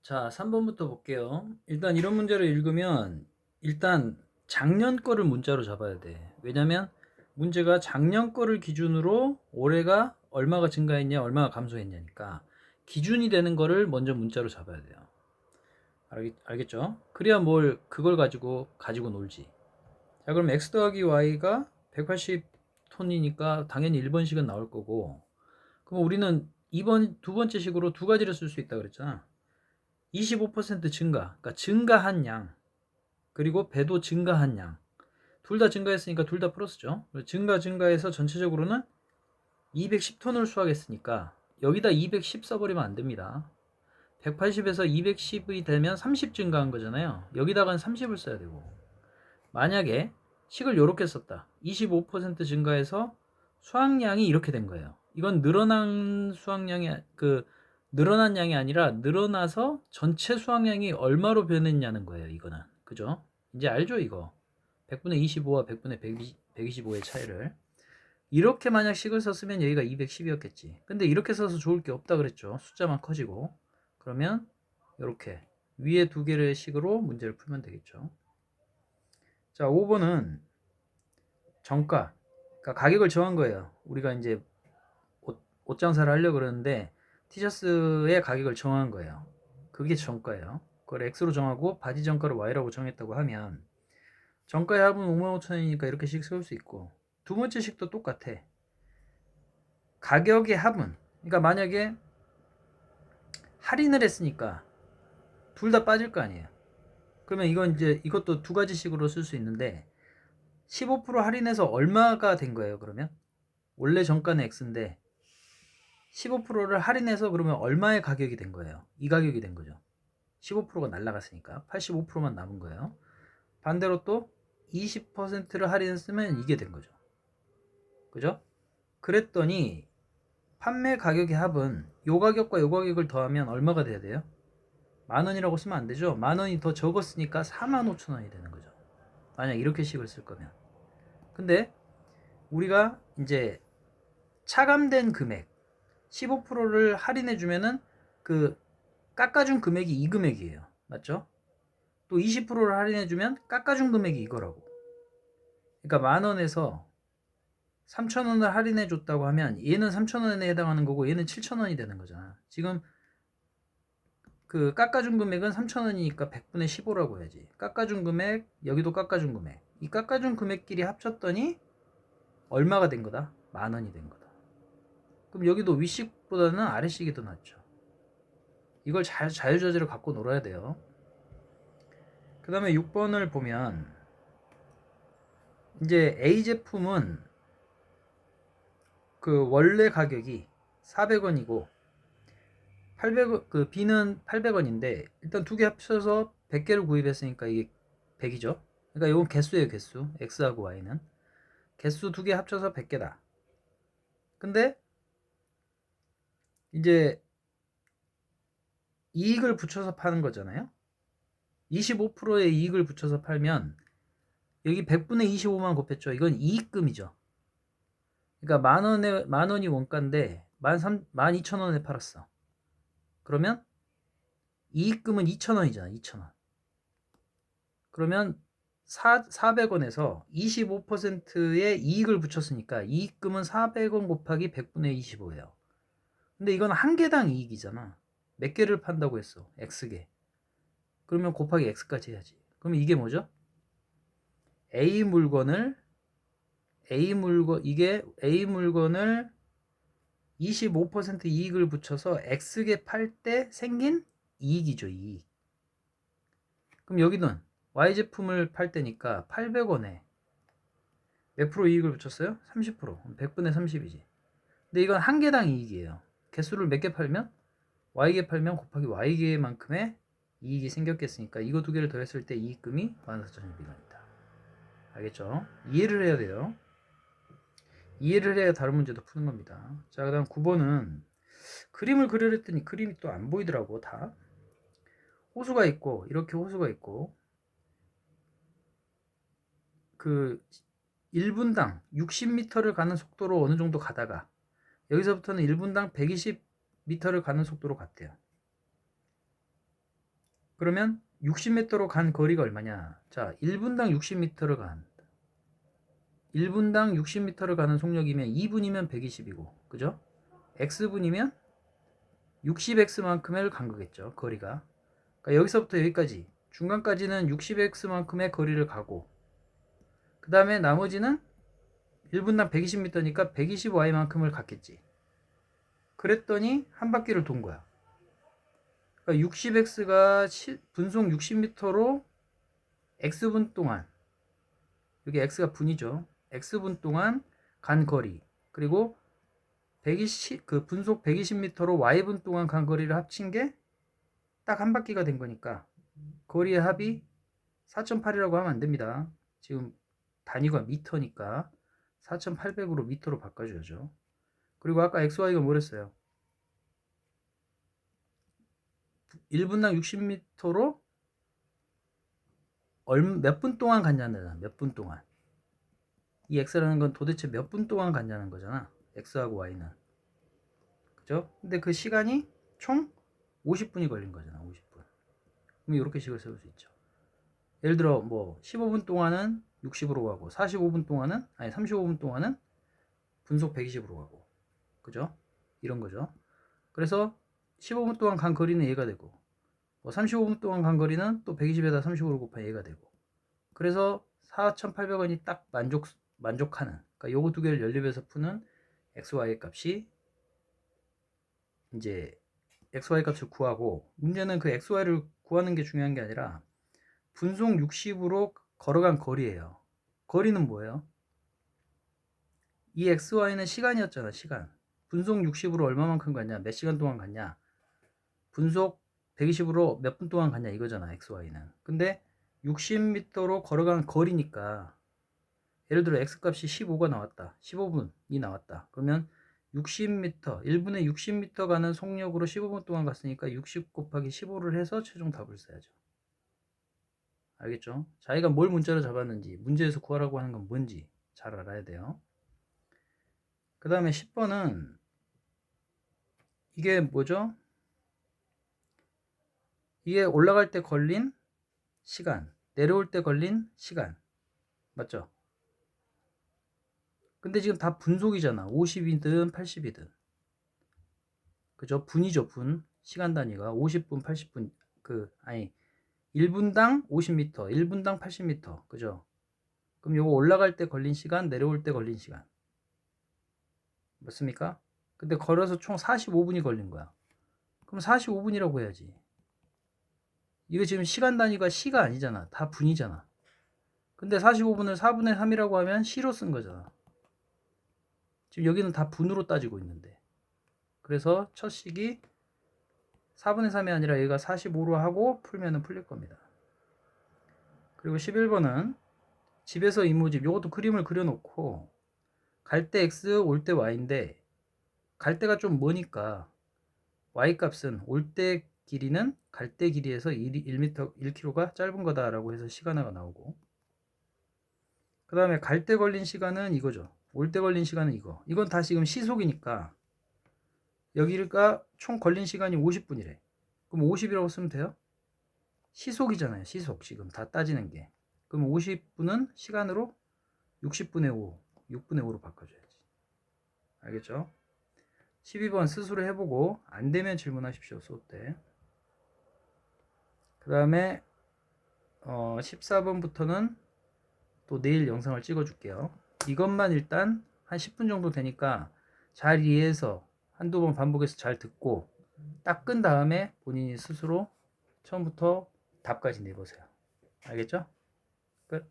자, 3번부터 볼게요. 일단 이런 문제를 읽으면 일단 작년 거를 문자로 잡아야 돼. 왜냐면 문제가 작년 거를 기준으로 올해가 얼마가 증가했냐, 얼마가 감소했냐니까 기준이 되는 거를 먼저 문자로 잡아야 돼요. 알겠죠? 그래야 뭘 그걸 가지고 놀지. 자, 그럼 x 더하기 y가 180톤이니까 당연히 1번식은 나올 거고, 그럼 우리는 두 번째 식으로 두 가지를 쓸 수 있다 그랬잖아. 25% 증가, 그러니까 증가한 양, 그리고 배도 증가한 양. 둘 다 증가했으니까 둘 다 플러스죠. 증가해서 전체적으로는 210톤을 수확했으니까 여기다 210 써버리면 안 됩니다. 180에서 210이 되면 30 증가한 거잖아요. 여기다가는 30을 써야 되고, 만약에 식을 이렇게 썼다. 25% 증가해서 수확량이 이렇게 된 거예요. 이건 늘어난 양이 아니라 늘어나서 전체 수확량이 얼마로 변했냐는 거예요. 이거는. 그죠? 이제 알죠, 이거. 100분의 25와 100분의 125의 차이를. 이렇게 만약 식을 썼으면 여기가 210이었겠지. 근데 이렇게 써서 좋을 게 없다 그랬죠. 숫자만 커지고. 그러면 이렇게 위에 두 개의 식으로 문제를 풀면 되겠죠. 자, 5번은 정가. 그러니까 가격을 정한 거예요. 우리가 이제 옷 장사를 하려고 그러는데 티셔츠의 가격을 정한 거예요. 그게 정가예요. 그걸 X로 정하고 바지 정가를 Y라고 정했다고 하면 정가의 합은 55,000원이니까 이렇게 식 세울 수 있고, 두 번째 식도 똑같아. 가격의 합은, 그러니까 만약에 할인을 했으니까 둘 다 빠질 거 아니에요. 그러면 이것도 두 가지 식으로 쓸 수 있는데 15% 할인해서 얼마가 된 거예요, 그러면? 원래 정가는 X인데 15%를 할인해서 그러면 얼마의 가격이 된 거예요? 이 가격이 된 거죠. 15%가 날라갔으니까 85%만 남은 거예요. 반대로 또 20%를 할인했으면 이게 된 거죠. 그죠? 그랬더니 판매 가격의 합은 요 가격과 요 가격을 더하면 얼마가 돼야 돼요? 10,000원이라고 쓰면 안 되죠. 10,000원이 더 적었으니까 45,000원이 되는 거죠. 만약 이렇게 식을 쓸 거면. 근데 우리가 이제 차감된 금액 15%를 할인해 주면은 그 깎아준 금액이 이 금액이에요. 맞죠? 또 20%를 할인해 주면 깎아준 금액이 이거라고. 그러니까 10,000원에서 3,000원을 할인해 줬다고 하면 얘는 3,000원에 해당하는 거고 얘는 7,000원이 되는 거잖아. 지금 그 깎아준 금액은 3,000원이니까 100분의 15라고 해야지. 깎아준 금액, 여기도 깎아준 금액. 이 깎아준 금액끼리 합쳤더니 얼마가 된 거다? 10,000원이 된 거다. 그럼 여기도 윗식보다는 아래식이 더 낫죠. 이걸 자유자재로 갖고 놀아야 돼요. 그 다음에 6번을 보면 이제 A 제품은 그 원래 가격이 400원이고 800원, 그 B는 800원인데 일단 두 개 합쳐서 100개를 구입했으니까 이게 100이죠. 그러니까 이건 개수예요, 개수. X하고 Y는. 개수 두 개 합쳐서 100개다. 근데 이제 이익을 붙여서 파는 거잖아요. 25%의 이익을 붙여서 팔면 여기 100분의 25만 곱했죠. 이건 이익금이죠. 그러니까 만 원이 원가인데 12,000원에 팔았어. 그러면 이익금은 2,000원이잖아. 2,000원. 그러면 400원에서 25%의 이익을 붙였으니까 이익금은 400원 곱하기 100분의 25예요. 근데 이건 한 개당 이익이잖아. 몇 개를 판다고 했어? X개. 그러면 곱하기 X까지 해야지. 그러면 이게 뭐죠? A 물건을 A 물건을 25% 이익을 붙여서 X개 팔 때 생긴 이익이죠, 이익. 그럼 여기는 Y 제품을 팔 때니까 800원에 몇 프로 이익을 붙였어요? 30%. 100분의 30이지. 근데 이건 한 개당 이익이에요. 개수를 몇 개 팔면 Y개 팔면 곱하기 Y개만큼의 이익이 생겼겠으니까 이거 두 개를 더했을 때 이익금이 14,600원이다. 알겠죠? 이해를 해야 돼요. 이해를 해야 다른 문제도 푸는 겁니다. 자, 그 다음 9번은 그림을 그리려 했더니 그림이 또 안 보이더라고. 다 호수가 있고 이렇게 호수가 있고 그 1분당 60m를 가는 속도로 어느 정도 가다가 여기서부터는 1분당 120m를 가는 속도로 갔대요. 그러면 60m로 간 거리가 얼마냐? 자, 1분당 60m를 간 1분당 60m를 가는 속력이면 2분이면 120이고, 그죠? x분이면 60x만큼을 간 거겠죠, 거리가. 그러니까 여기서부터 여기까지 중간까지는 60x만큼의 거리를 가고, 그 다음에 나머지는 1분당 120m니까 120y만큼을 갔겠지. 그랬더니 한 바퀴를 돈 거야. 그러니까 60x가 분속 60m로 x분 동안, 여기 x가 분이죠. x분 동안 간 거리, 그리고 120, 그 분속 120m로 y분 동안 간 거리를 합친 게 딱 한 바퀴가 된 거니까 거리의 합이 4.8이라고 하면 안 됩니다. 지금 단위가 미터니까 4,800으로 미터로 바꿔줘야죠. 그리고 아까 XY가 뭐랬어요? 1분당 60m로 몇 분 동안 갔냐는 거잖아. 몇 분 동안. 이 X라는 건 도대체 몇 분 동안 갔냐는 거잖아. X하고 Y는. 그죠? 근데 그 시간이 총 50분이 걸린 거잖아. 50분. 그럼 이렇게 식을 세울 수 있죠. 예를 들어 뭐 15분 동안은 60으로 가고 45분 동안은 35분 동안은 분속 120으로 가고. 그죠? 이런 거죠. 그래서 15분 동안 간 거리는 얘가 되고, 뭐 35분 동안 간 거리는 또 120에다 35로 곱하면 얘가 되고, 그래서 4,800원이 딱 만족하는, 그러니까 요거 두 개를 연립해서 푸는 XY 값이 이제 XY 값을 구하고, 문제는 그 XY를 구하는 게 중요한 게 아니라 분속 60으로 걸어간 거리예요. 거리는 뭐예요? 이 XY는 시간이었잖아, 시간. 분속 60으로 얼마만큼 갔냐, 몇 시간 동안 갔냐, 분속 120으로 몇 분 동안 갔냐 이거잖아, XY는. 근데 60m로 걸어간 거리니까, 예를 들어 X값이 15가 나왔다, 15분이 나왔다. 그러면 60m, 1분에 60m 가는 속력으로 15분 동안 갔으니까 60 곱하기 15를 해서 최종 답을 써야죠. 알겠죠? 자기가 뭘 문자로 잡았는지, 문제에서 구하라고 하는 건 뭔지 잘 알아야 돼요. 그 다음에 10번은 이게 뭐죠? 이게 올라갈 때 걸린 시간, 내려올 때 걸린 시간, 맞죠? 근데 지금 다 분속이잖아. 50이든 80이든. 그죠? 분이죠, 분. 시간 단위가 50분, 80분. 1분당 50m, 1분당 80m. 그죠? 그럼 요거 올라갈 때 걸린 시간, 내려올 때 걸린 시간. 맞습니까? 근데 걸어서 총 45분이 걸린 거야. 그럼 45분이라고 해야지. 이거 지금 시간 단위가 시가 아니잖아. 다 분이잖아. 근데 45분을 4분의 3이라고 하면 시로 쓴 거잖아. 지금 여기는 다 분으로 따지고 있는데. 그래서 첫 식이 4분의 3이 아니라 얘가 45로 하고 풀면은 풀릴 겁니다. 그리고 11번은 집에서 이모집, 요것도 그림을 그려놓고 갈 때 x, 올 때 y인데 갈 때가 좀 머니까 y 값은 올 때 길이는 갈 때 길이에서 1m, 1km가 짧은 거다라고 해서 시간화가 나오고, 그 다음에 갈 때 걸린 시간은 이거죠. 올 때 걸린 시간은 이거. 이건 다 지금 시속이니까 여기가 총 걸린 시간이 50분이래. 그럼 50이라고 쓰면 돼요? 시속이잖아요. 시속. 지금 다 따지는 게. 그럼 50분은 시간으로 60분의 5, 6분의 5로 바꿔줘야지. 알겠죠? 12번 스스로 해보고 안 되면 질문하십시오. 수업 때. 그 다음에 14번부터는 또 내일 영상을 찍어줄게요. 이것만 일단 한 10분 정도 되니까 잘 이해해서 한두 번 반복해서 잘 듣고 딱 끈 다음에 본인이 스스로 처음부터 답까지 내보세요. 알겠죠? 끝.